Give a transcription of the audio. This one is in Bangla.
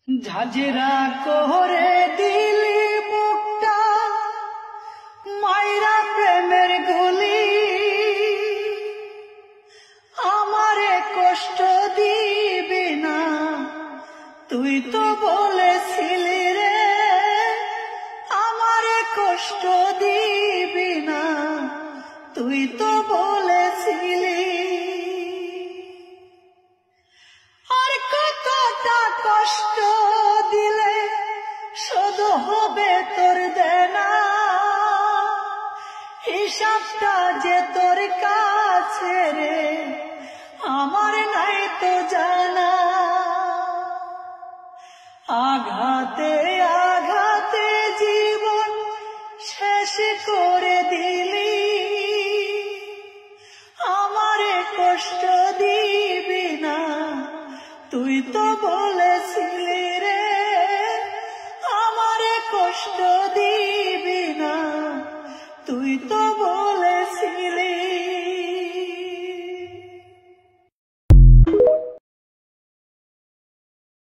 ঝাঁঝরা করে দিলি বুকটা মাইরা প্রেমের গুলি, আমারে কষ্ট দিবি না তুই তো বলেছিলি রে, আমারে কষ্ট দিবি না তুই তো বলেছিলি। আর কতটা কষ্ট দিলে শোধ হবে তোর দেনা, হিসাবটা যে তোর কাছে রে আমার নাই তো জানা। আঘাতে আঘাতে জীবন শেষ করে দিলি, আমারে কষ্ট দিবি না তুই তো বলেছিলি রে, আমারে কষ্ট দিবি না তুই তো বলেছিলি।